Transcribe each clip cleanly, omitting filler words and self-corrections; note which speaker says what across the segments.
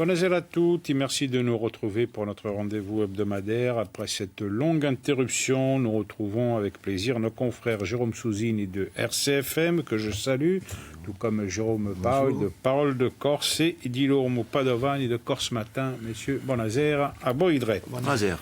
Speaker 1: Buonasera a tutti, merci de nous retrouver pour notre rendez-vous hebdomadaire. Après cette longue interruption, nous retrouvons avec plaisir nos confrères Jérôme Souzini de RCFM, que je salue, tout comme Jérôme Paul de Parole de Corse et Dilormo Padovani de Corse Matin. Messieurs, buonasera, a voi tre.
Speaker 2: Buonasera.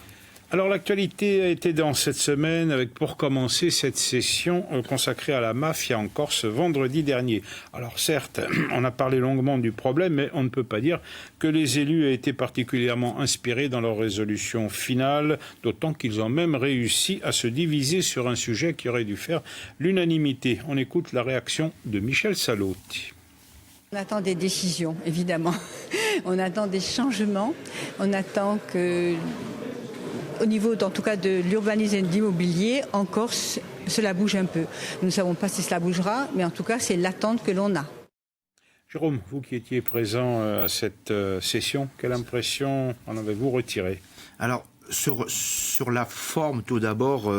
Speaker 1: Alors l'actualité a été dans cette semaine avec pour commencer cette session consacrée à la mafia en Corse vendredi dernier. Alors certes, on a parlé longuement du problème, mais on ne peut pas dire que les élus aient été particulièrement inspirés dans leur résolution finale, d'autant qu'ils ont même réussi à se diviser sur un sujet qui aurait dû faire l'unanimité. On écoute la réaction de Michel Salotti.
Speaker 3: On attend des décisions, évidemment. On attend des changements. On attend que... Au niveau, en tout cas, de l'urbanisme et de l'immobilier, en Corse, cela bouge un peu. Nous ne savons pas si cela bougera, mais en tout cas, c'est l'attente que l'on a.
Speaker 1: Jérôme, vous qui étiez présent à cette session, quelle impression en avez-vous retiré?
Speaker 2: Alors, sur la forme, tout d'abord,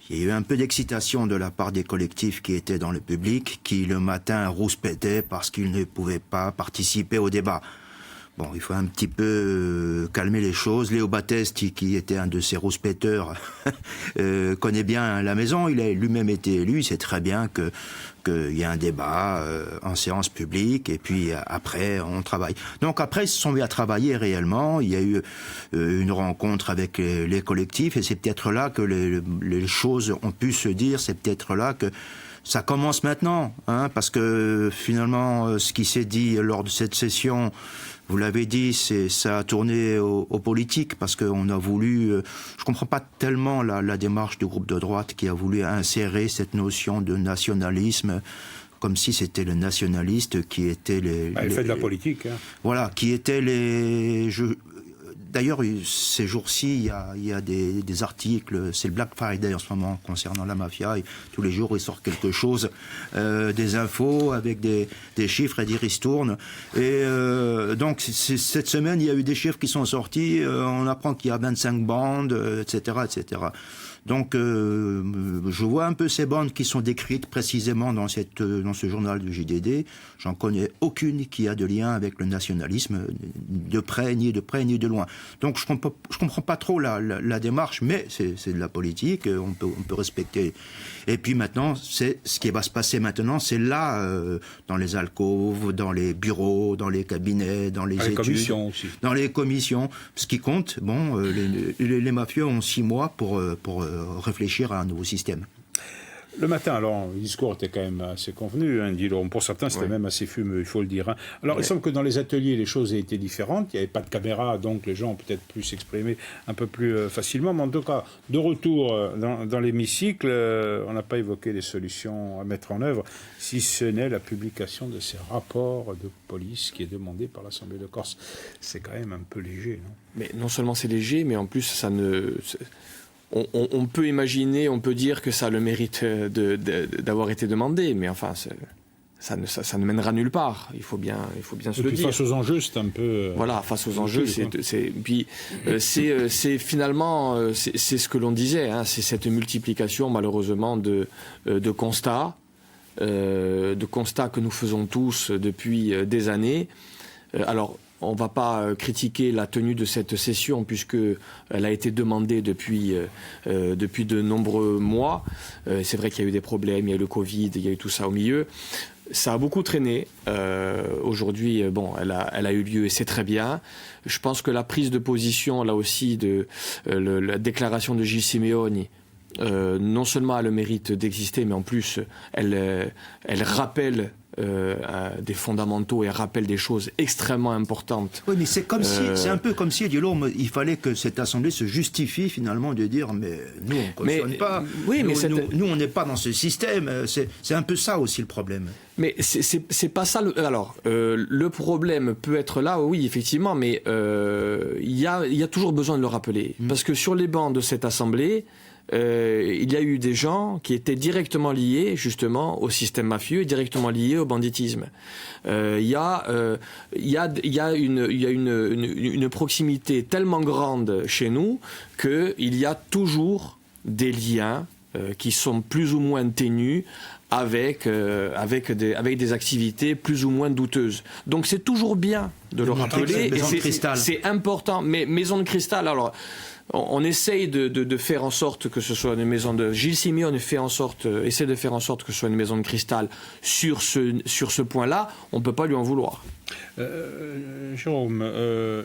Speaker 2: il y a eu un peu d'excitation de la part des collectifs qui étaient dans le public, qui le matin rouspétaient parce qu'ils ne pouvaient pas participer au débat. Bon, il faut un petit peu calmer les choses. Léo Battesti, qui était un de ces rouspéteurs, connaît bien la maison. Il a lui-même été élu. Il sait très bien qu'il y a un débat en séance publique. Et puis après, on travaille. Donc après, ils se sont mis à travailler réellement. Il y a eu une rencontre avec les collectifs. Et c'est peut-être là que les choses ont pu se dire. C'est peut-être là que ça commence maintenant. Hein, parce que finalement, ce qui s'est dit lors de cette session... Vous l'avez dit, ça a tourné au politique parce qu'on a voulu... je comprends pas tellement la démarche du groupe de droite qui a voulu insérer cette notion de nationalisme comme si c'était le nationaliste qui était les...
Speaker 1: Il fait de la politique. Hein.
Speaker 2: Voilà, qui étaient les... D'ailleurs, ces jours-ci, il y a des articles, c'est le Black Friday en ce moment concernant la mafia, et tous les jours il sort quelque chose, des infos avec des chiffres et des ristournes. Et donc cette semaine, il y a eu des chiffres qui sont sortis, on apprend qu'il y a 25 bandes, etc., etc. Donc je vois un peu ces bandes qui sont décrites précisément dans ce journal du JDD. J'en connais aucune qui a de lien avec le nationalisme, de près ni de loin. Donc je comprends pas trop la démarche, mais c'est de la politique, on peut respecter. Et puis maintenant, c'est ce qui va se passer maintenant, c'est là, dans les alcôves, dans les bureaux, dans les cabinets, dans les études,
Speaker 1: commissions aussi.
Speaker 2: Dans les commissions. Ce qui compte, bon, les mafieux ont 6 mois pour réfléchir à un nouveau système.
Speaker 1: Le matin, alors, le discours était quand même assez convenu, hein, pour certains, c'était même assez fumeux, il faut le dire. Hein. Alors, il semble que dans les ateliers, les choses aient été différentes. Il n'y avait pas de caméra, donc les gens ont peut-être pu s'exprimer un peu plus facilement. Mais en tout cas, de retour dans l'hémicycle, on n'a pas évoqué des solutions à mettre en œuvre, si ce n'est la publication de ces rapports de police qui est demandé par l'Assemblée de Corse. C'est quand même un peu léger, non?
Speaker 4: Mais non seulement c'est léger, mais en plus, ça ne... On peut imaginer, on peut dire que ça a le mérite d'avoir été demandé, mais enfin, ça ne mènera nulle part. Il faut bien se le dire.
Speaker 1: Face aux enjeux, c'est un peu...
Speaker 4: Voilà, face aux enjeux, c'est finalement, c'est ce que l'on disait, hein, c'est cette multiplication, malheureusement, de constats que nous faisons tous depuis des années. Alors, on ne va pas critiquer la tenue de cette session puisqu'elle a été demandée depuis de nombreux mois. C'est vrai qu'il y a eu des problèmes, il y a eu le Covid, il y a eu tout ça au milieu. Ça a beaucoup traîné. Aujourd'hui, bon, elle a eu lieu et c'est très bien. Je pense que la prise de position, là aussi, la déclaration de Gilles Simeoni, non seulement a le mérite d'exister, mais en plus, elle rappelle des fondamentaux et rappelle des choses extrêmement importantes.
Speaker 2: Oui, mais c'est un peu comme si, il fallait que cette assemblée se justifie finalement de dire mais nous on ne cautionne pas.
Speaker 4: Oui,
Speaker 2: nous on n'est pas dans ce système. C'est un peu ça aussi le problème.
Speaker 4: Mais c'est pas ça. Alors le problème peut être là, oui effectivement, mais il y a toujours besoin de le rappeler parce que sur les bancs de cette assemblée. Il y a eu des gens qui étaient directement liés justement au système mafieux, directement liés au banditisme. Il y a une proximité tellement grande chez nous qu'il y a toujours des liens qui sont plus ou moins ténus avec des activités plus ou moins douteuses. Donc c'est toujours bien de le rappeler, et c'est important. Mais maison de cristal, alors on essaye de faire en sorte que ce soit une maison de... Gilles Simeone essaie de faire en sorte que ce soit une maison de cristal sur ce point-là. On ne peut pas lui en vouloir.
Speaker 1: Jérôme,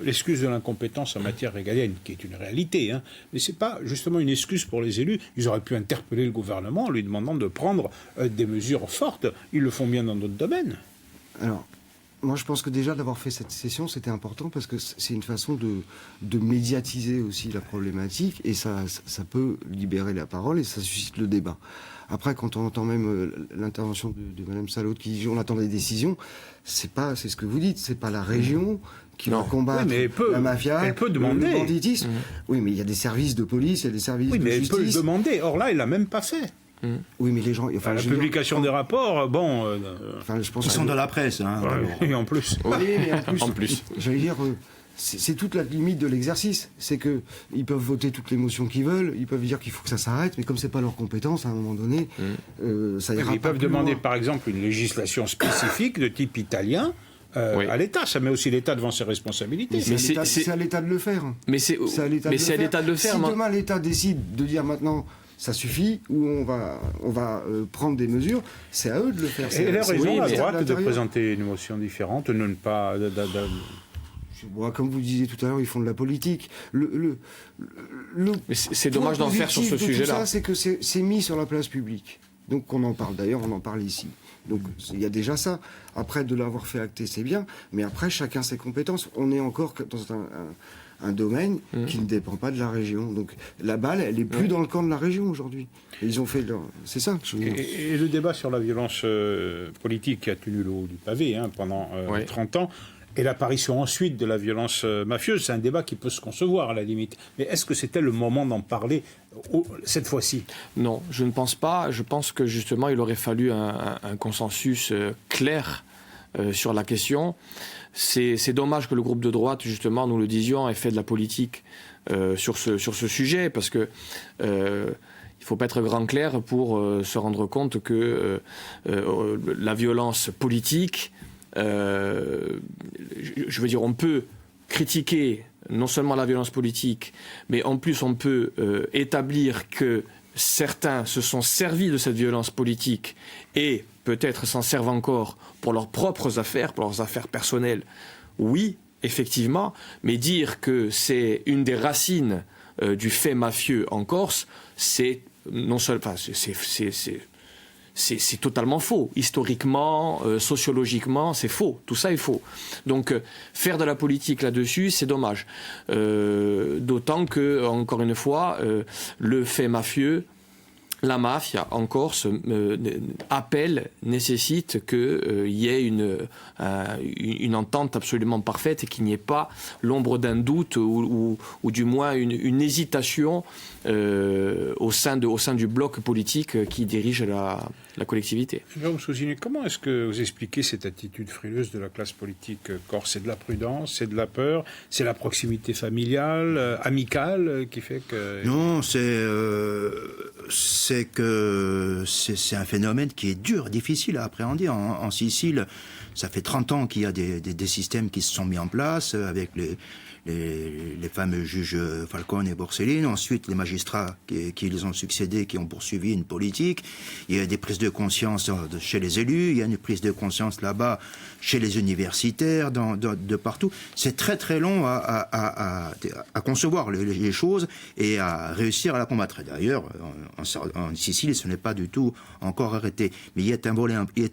Speaker 1: l'excuse de l'incompétence en matière régalienne, qui est une réalité, hein, mais ce n'est pas justement une excuse pour les élus. Ils auraient pu interpeller le gouvernement en lui demandant de prendre des mesures fortes. Ils le font bien dans d'autres domaines.
Speaker 5: Alors, moi, je pense que déjà d'avoir fait cette session, c'était important parce que c'est une façon de médiatiser aussi la problématique et ça peut libérer la parole et ça suscite le débat. Après, quand on entend même l'intervention de Mme Salaude qui dit on attend des décisions, c'est ce que vous dites, c'est pas la région qui va combattre la mafia,
Speaker 1: elle peut demander.
Speaker 5: Le banditisme. Oui, mais il y a des services de police, il y a des services de justice.
Speaker 1: Oui, mais elle peut le demander. Or là, elle l'a même pas fait.
Speaker 5: Oui, mais les gens...
Speaker 1: la publication des rapports, bon...
Speaker 2: je pense ils sont dans la presse. Hein,
Speaker 1: et en plus.
Speaker 5: Oui, mais
Speaker 4: en plus.
Speaker 5: J'allais dire... C'est toute la limite de l'exercice. C'est qu'ils peuvent voter toutes les motions qu'ils veulent, ils peuvent dire qu'il faut que ça s'arrête, mais comme c'est pas leur compétence, à un moment donné, ça ira pas.
Speaker 1: Ils peuvent demander, loin. Par exemple, une législation spécifique de type italien à l'État. Ça met aussi l'État devant ses responsabilités.
Speaker 5: Mais c'est à l'État de le faire.
Speaker 4: Mais c'est à l'État de le faire.
Speaker 5: Si demain l'État décide de dire maintenant... ça suffit, ou on va prendre des mesures, c'est à eux de le faire.
Speaker 1: Et elle a raison, la droite, de présenter une motion différente, de ne pas...
Speaker 5: Comme vous disiez tout à l'heure, ils font de la politique.
Speaker 4: Mais c'est dommage d'en faire sur ce sujet-là.
Speaker 5: Ça, c'est que c'est mis sur la place publique. Donc on en parle. D'ailleurs, on en parle ici. Donc il y a déjà ça. Après, de l'avoir fait acter, c'est bien. Mais après, chacun ses compétences. On est encore dans un domaine qui ne dépend pas de la région. Donc la balle, elle n'est plus dans le camp de la région aujourd'hui. Ils ont fait leur... C'est ça que je veux dire.
Speaker 1: Et le débat sur la violence politique qui a tenu le haut du pavé pendant 30 ans, et l'apparition ensuite de la violence mafieuse, c'est un débat qui peut se concevoir à la limite. Mais est-ce que c'était le moment d'en parler cette fois-ci ?
Speaker 4: Non, je ne pense pas. Je pense que justement, il aurait fallu un consensus clair sur la question. C'est dommage que le groupe de droite, justement, nous le disions, ait fait de la politique sur ce sujet, parce que il ne faut pas être grand clair pour se rendre compte que la violence politique, je veux dire, on peut critiquer non seulement la violence politique, mais en plus on peut établir que certains se sont servis de cette violence politique et peut-être s'en servent encore pour leurs propres affaires, pour leurs affaires personnelles. Oui, effectivement, mais dire que c'est une des racines du fait mafieux en Corse, c'est non seulement, c'est totalement faux. Historiquement, sociologiquement, c'est faux. Tout ça est faux. Donc, faire de la politique là-dessus, c'est dommage. D'autant que, encore une fois, le fait mafieux, la mafia en Corse, nécessite qu'il y ait une entente absolument parfaite et qu'il n'y ait pas l'ombre d'un doute ou du moins une hésitation au sein du bloc politique qui dirige la collectivité.
Speaker 1: Jérôme Souzinier, comment est-ce que vous expliquez cette attitude frileuse de la classe politique corse ? C'est de la prudence, c'est de la peur, c'est la proximité familiale, amicale qui fait que...
Speaker 2: Non, c'est un phénomène qui est dur, difficile à appréhender. En Sicile, ça fait 30 ans qu'il y a des systèmes qui se sont mis en place avec les fameux juges Falcone et Borsellino, ensuite les magistrats qui les ont succédés, qui ont poursuivi une politique. Il y a des prises de conscience chez les élus, il y a une prise de conscience là-bas chez les universitaires, de partout. C'est très très long à concevoir les choses et à réussir à la combattre. D'ailleurs, en Sicile, ce n'est pas du tout encore arrêté. Mais il y a un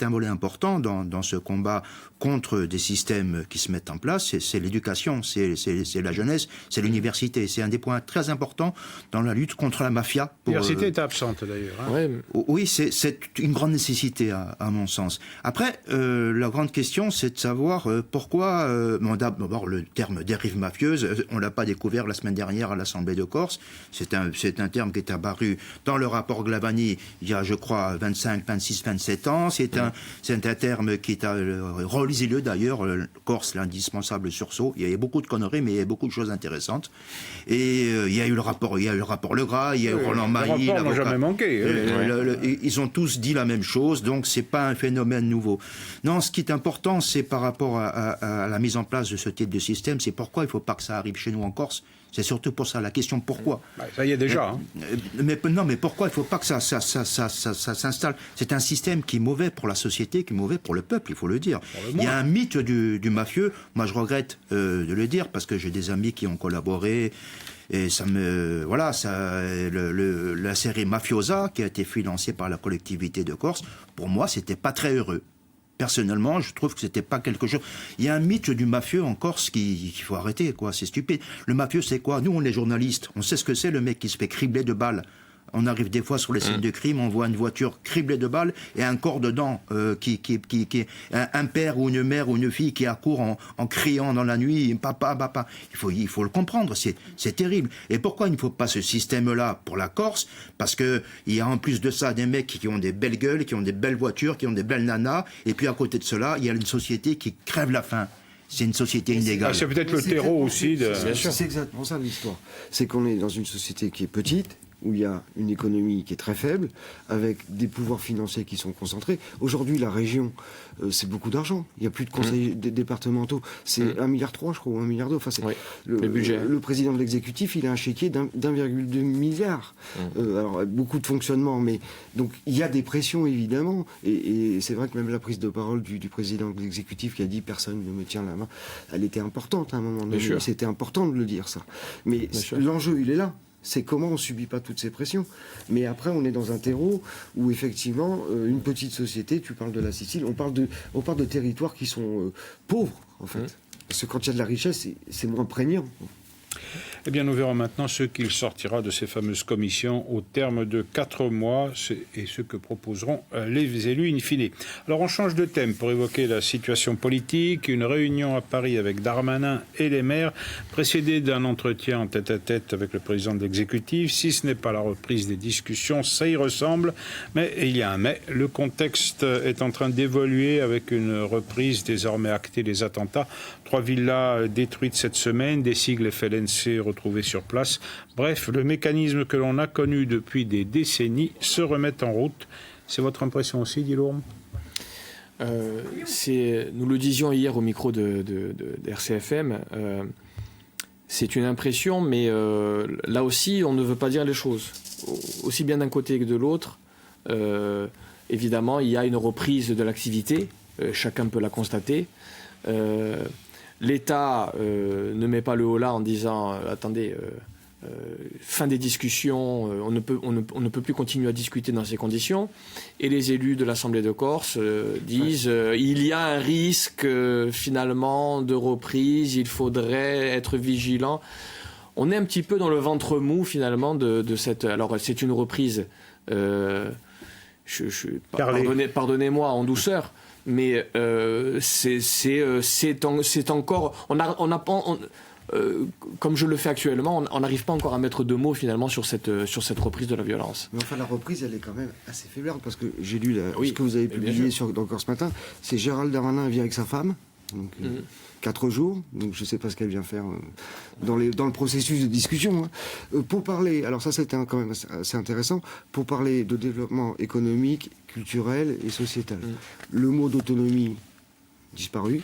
Speaker 2: volet important dans ce combat contre des systèmes qui se mettent en place, c'est l'éducation, c'est la jeunesse, c'est l'université. C'est un des points très importants dans la lutte contre la mafia.
Speaker 1: L'université est absente d'ailleurs.
Speaker 2: Oui, c'est une grande nécessité à mon sens. Après, la grande question, c'est de savoir pourquoi, d'abord le terme dérive mafieuse, on ne l'a pas découvert la semaine dernière à l'Assemblée de Corse. C'est un terme qui est apparu dans le rapport Glavani il y a, je crois, 25, 26, 27 ans. C'est un terme qui est relisez-le d'ailleurs, Corse, l'indispensable sursaut. Il y avait beaucoup de conneries, mais mais il y a beaucoup de choses intéressantes. Et il y a eu le rapport Legras, il y a eu Roland Mailly.
Speaker 1: Les rapports n'ont jamais manqué.
Speaker 2: Ils ont tous dit la même chose, donc c'est pas un phénomène nouveau. Non, ce qui est important, c'est par rapport à la mise en place de ce type de système, c'est pourquoi il ne faut pas que ça arrive chez nous en Corse. C'est surtout pour ça la question pourquoi.
Speaker 1: Ça y est déjà.
Speaker 2: Mais pourquoi il ne faut pas que ça s'installe? C'est un système qui est mauvais pour la société, qui est mauvais pour le peuple, il faut le dire. Il y a un mythe du mafieux. Moi, je regrette de le dire parce que j'ai des amis qui ont collaboré. Et la série Mafiosa, qui a été financée par la collectivité de Corse, pour moi, c'était pas très heureux. Personnellement, je trouve que c'était pas quelque chose. Il y a un mythe du mafieux en Corse qu'il faut arrêter, quoi. C'est stupide. Le mafieux, c'est quoi? Nous, on est journalistes. On sait ce que c'est, le mec qui se fait cribler de balles. On arrive des fois sur les sites de crime, on voit une voiture criblée de balles et un corps dedans, un père ou une mère ou une fille qui accourt en criant dans la nuit, papa, papa. Il faut le comprendre, c'est terrible. Et pourquoi il ne faut pas ce système-là pour la Corse? Parce que il y a en plus de ça des mecs qui ont des belles gueules, qui ont des belles voitures, qui ont des belles nanas, et puis à côté de cela, il y a une société qui crève la faim. C'est une société inégale.
Speaker 1: C'est peut-être le terreau aussi.
Speaker 5: C'est exactement ça l'histoire. C'est qu'on est dans une société qui est petite, où il y a une économie qui est très faible, avec des pouvoirs financiers qui sont concentrés. Aujourd'hui, la région, c'est beaucoup d'argent. Il n'y a plus de conseils départementaux. C'est 1,3 milliard, je crois, ou 1,2 milliard. Enfin, c'est le budget. Le président de l'exécutif, il a un chéquier d'1,2 milliard. Alors, beaucoup de fonctionnement, mais donc il y a des pressions, évidemment. Et c'est vrai que même la prise de parole du président de l'exécutif qui a dit « personne ne me tient la main », elle était importante à un moment donné. C'était important de le dire, ça. Mais l'enjeu, il est là. C'est comment on ne subit pas toutes ces pressions. Mais après, on est dans un terreau où, effectivement, une petite société, tu parles de la Sicile, on parle de territoires qui sont pauvres, en fait. Parce que quand il y a de la richesse, c'est moins prégnant.
Speaker 1: Eh bien, nous verrons maintenant ce qu'il sortira de ces fameuses commissions au terme de 4 mois et ce que proposeront les élus in fine. Alors, on change de thème pour évoquer la situation politique. Une réunion à Paris avec Darmanin et les maires, précédée d'un entretien en tête-à-tête avec le président de l'exécutif. Si ce n'est pas la reprise des discussions, ça y ressemble. Mais il y a un mais. Le contexte est en train d'évoluer avec une reprise désormais actée des attentats. 3 villas détruites cette semaine, des sigles FLNC retrouvés sur place. Bref, le mécanisme que l'on a connu depuis des décennies se remet en route. C'est votre impression aussi, Dilourme ?
Speaker 4: Nous le disions hier au micro de RCFM, c'est une impression, mais là aussi, on ne veut pas dire les choses. Aussi bien d'un côté que de l'autre, évidemment, il y a une reprise de l'activité, chacun peut la constater. L'État ne met pas le holà en disant attendez, fin des discussions, on ne peut plus continuer à discuter dans ces conditions. Et les élus de l'Assemblée de Corse disent il y a un risque finalement de reprise, il faudrait être vigilant. On est un petit peu dans le ventre mou finalement de cette. Alors c'est une reprise. Pardonnez-moi en douceur. Mais c'est encore, comme je le fais actuellement, on n'arrive pas encore à mettre de mots finalement sur cette reprise de la violence.
Speaker 5: Mais enfin, la reprise, elle est quand même assez faiblarde parce que j'ai lu ce que vous avez publié dans Corse Matin. C'est Gérald Darmanin vient avec sa femme, donc 4 jours. Donc je ne sais pas ce qu'elle vient faire dans le processus de discussion. Pour parler, alors ça c'était quand même assez intéressant, pour parler de développement économique, culturel et sociétal. Le mot d'autonomie disparu.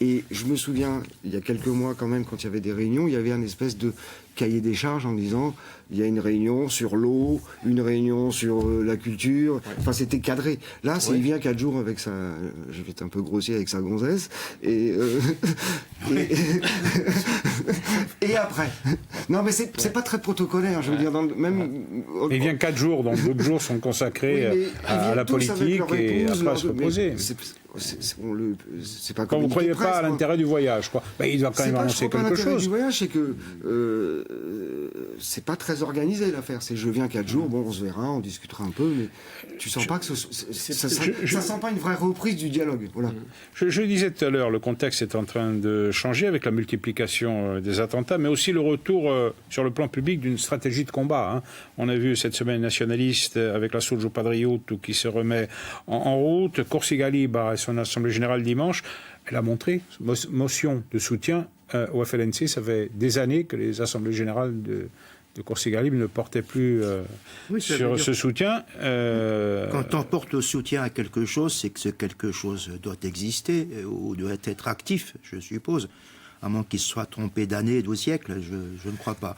Speaker 5: Et je me souviens, il y a quelques mois quand même, quand il y avait des réunions, il y avait un espèce de cahier des charges en disant il y a une réunion sur l'eau, une réunion sur la culture. Enfin, c'était cadré. Là, il vient 4 jours avec sa... Je vais être un peu grossier avec sa gonzesse. Et après. Non, mais c'est pas très protocolaire. Je veux dire,
Speaker 1: il vient 4 jours, donc d'autres jours sont consacrés à la politique et après à se reposer. C'est pas comme vous ne croyez pas à l'intérêt du voyage, quoi. Il doit quand même annoncer quelque chose.
Speaker 5: L'intérêt du voyage, c'est que c'est pas très organisé l'affaire. C'est je viens 4 jours, bon, on se verra, on discutera un peu, mais tu sens pas que ça sent pas une vraie reprise du dialogue. Voilà.
Speaker 1: Je disais tout à l'heure, le contexte est en train de changer avec la multiplication des attentats, mais aussi le retour sur le plan public d'une stratégie de combat. On a vu cette semaine nationaliste avec la Soggio Patriotto qui se remet en route, Corsica Libera et son assemblée générale dimanche. Elle a montré, motion de soutien au FLNC, ça fait des années que les assemblées générales de Corsica Libre ne portaient plus sur ce soutien.
Speaker 2: Quand on porte le soutien à quelque chose, c'est que ce quelque chose doit exister ou doit être actif, je suppose. À moins qu'il se soit trompé d'années, de siècles, je ne crois pas.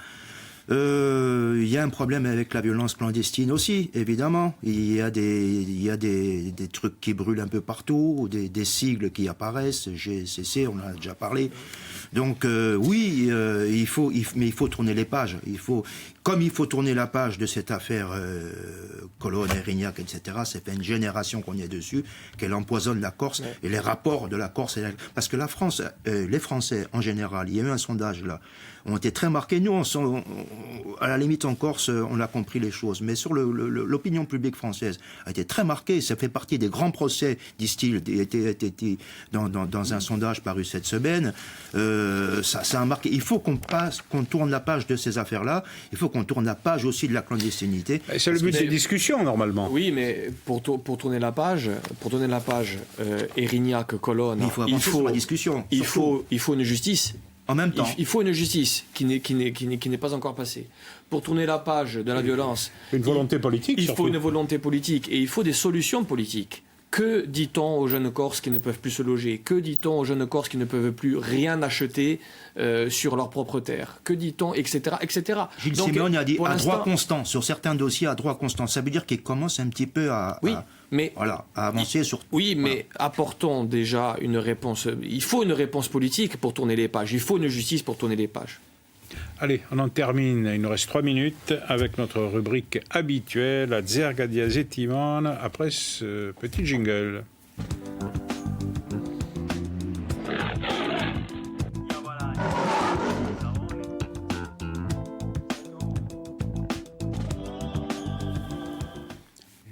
Speaker 2: Il y a un problème avec la violence clandestine aussi, évidemment. Il y a des trucs qui brûlent un peu partout, ou des sigles qui apparaissent, GCC, on en a déjà parlé. Donc oui, il faut tourner les pages. Comme il faut tourner la page de cette affaire Colonne, Erignac, etc., ça fait une génération qu'on est dessus, qu'elle empoisonne la Corse et les rapports de la Corse. Parce que la France, les Français en général, il y a eu un sondage là, ont été très marqués. Nous, à la limite en Corse, on a compris les choses. Mais sur l'opinion publique française a été très marquée. Ça fait partie des grands procès, disent-ils, dans un sondage paru cette semaine. Ça a marqué. Il faut qu'on tourne la page de ces affaires-là. Il faut qu'on tourne la page aussi de la clandestinité.
Speaker 1: C'est le but des discussions, normalement.
Speaker 4: Oui, mais pour tourner la page, Erignac, Colonne,
Speaker 2: il faut la discussion.
Speaker 4: Il faut une justice.
Speaker 2: En même temps.
Speaker 4: Il faut une justice qui n'est pas encore passée. Pour tourner la page de la violence,
Speaker 1: une volonté politique.
Speaker 4: Il faut une volonté politique et il faut des solutions politiques. Que dit-on aux jeunes Corses qui ne peuvent plus se loger? Que dit-on aux jeunes Corses qui ne peuvent plus rien acheter sur leur propre terre? Que dit-on, etc., etc.
Speaker 2: Gilles Simeone a dit à droit constant, sur certains dossiers à droit constant. Ça veut dire qu'il commence un petit peu à avancer sur...
Speaker 4: Oui, mais apportons déjà une réponse. Il faut une réponse politique pour tourner les pages. Il faut une justice pour tourner les pages.
Speaker 1: Allez, on en termine, il nous reste 3 minutes avec notre rubrique habituelle, la Zergadia Zettimane, après ce petit jingle.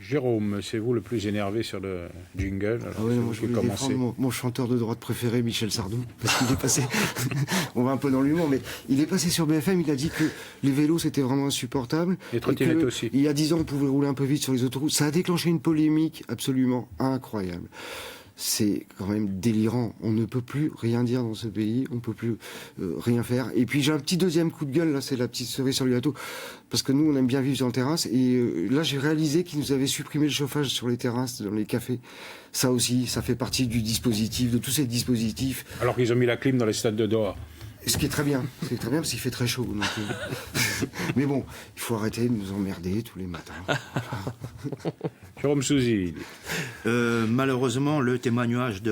Speaker 1: Jérôme, c'est vous le plus énervé sur le jingle. Alors,
Speaker 5: moi je voulais défendre mon chanteur de droite préféré, Michel Sardou, parce qu'il est passé, on va un peu dans l'humour, mais il est passé sur BFM, il a dit que les vélos c'était vraiment insupportable.
Speaker 1: Les trottinettes aussi.
Speaker 5: Il y a 10 ans on pouvait rouler un peu vite sur les autoroutes, ça a déclenché une polémique absolument incroyable. C'est quand même délirant. On ne peut plus rien dire dans ce pays, on ne peut plus rien faire. Et puis j'ai un petit deuxième coup de gueule, là, c'est la petite cerise sur le gâteau, parce que nous, on aime bien vivre sur la terrasse, et là, j'ai réalisé qu'ils nous avaient supprimé le chauffage sur les terrasses, dans les cafés. Ça aussi, ça fait partie du dispositif, de tous ces dispositifs.
Speaker 1: Alors qu'ils ont mis la clim dans les stades de dehors.
Speaker 5: Ce qui est très bien, parce qu'il fait très chaud. Donc, mais bon, il faut arrêter de nous emmerder tous les matins.
Speaker 1: Jérôme Souzy.
Speaker 2: Malheureusement, le témoignage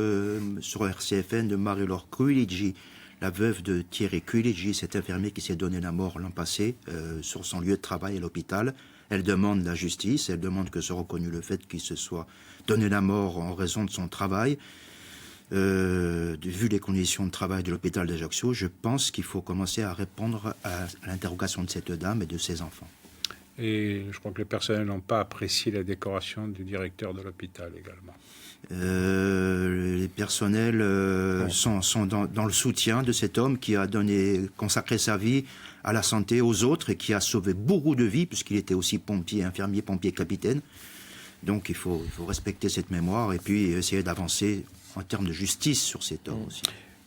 Speaker 2: sur RCFN de Marie-Laure Quiligi, la veuve de Thierry Quiligi, cet infirmier qui s'est donné la mort l'an passé sur son lieu de travail à l'hôpital. Elle demande la justice, elle demande que soit reconnu le fait qu'il se soit donné la mort en raison de son travail. Vu les conditions de travail de l'hôpital d'Ajaccio, je pense qu'il faut commencer à répondre à l'interrogation de cette dame et de ses enfants.
Speaker 1: Et je crois que les personnels n'ont pas apprécié la décoration du directeur de l'hôpital également.
Speaker 2: Les personnels sont dans le soutien de cet homme qui a consacré sa vie à la santé, aux autres, et qui a sauvé beaucoup de vies, puisqu'il était aussi pompier, infirmier, pompier, capitaine. Donc il faut respecter cette mémoire et puis essayer d'avancer en termes de justice sur cet homme aussi.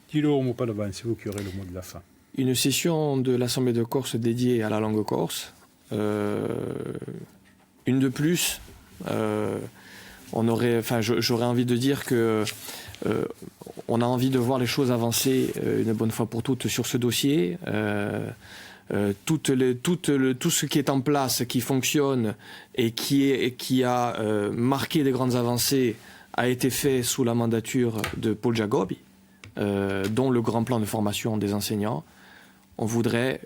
Speaker 1: Thilo Mopadovan, c'est vous qui aurez le mot de la fin.
Speaker 4: Une session de l'Assemblée de Corse dédiée à la langue corse. Une de plus. J'aurais envie de dire que on a envie de voir les choses avancer une bonne fois pour toutes sur ce dossier. Tout ce qui est en place, qui fonctionne et qui a marqué des grandes avancées a été fait sous la mandature de Paul Giacobbi, dont le grand plan de formation des enseignants. On voudrait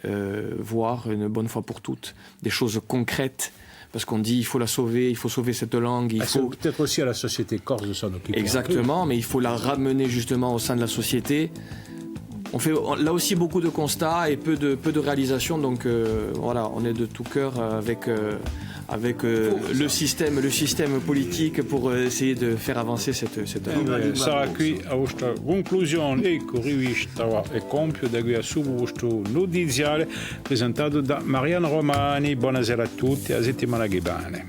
Speaker 4: voir une bonne fois pour toutes des choses concrètes, parce qu'on dit il faut la sauver, il faut sauver cette langue.
Speaker 1: C'est peut-être aussi à la société corse de s'en occuper.
Speaker 4: Exactement, mais il faut la ramener justement au sein de la société. On fait là aussi beaucoup de constats et peu de réalisations, donc voilà, on est de tout cœur avec le système politique pour essayer de faire avancer cette œuvre.
Speaker 1: Sarà qui a questa conclusione e rivista e compio da qui a questo notiziale presentato da Mariano Romani. Buonasera a tutti, a settimana che bene.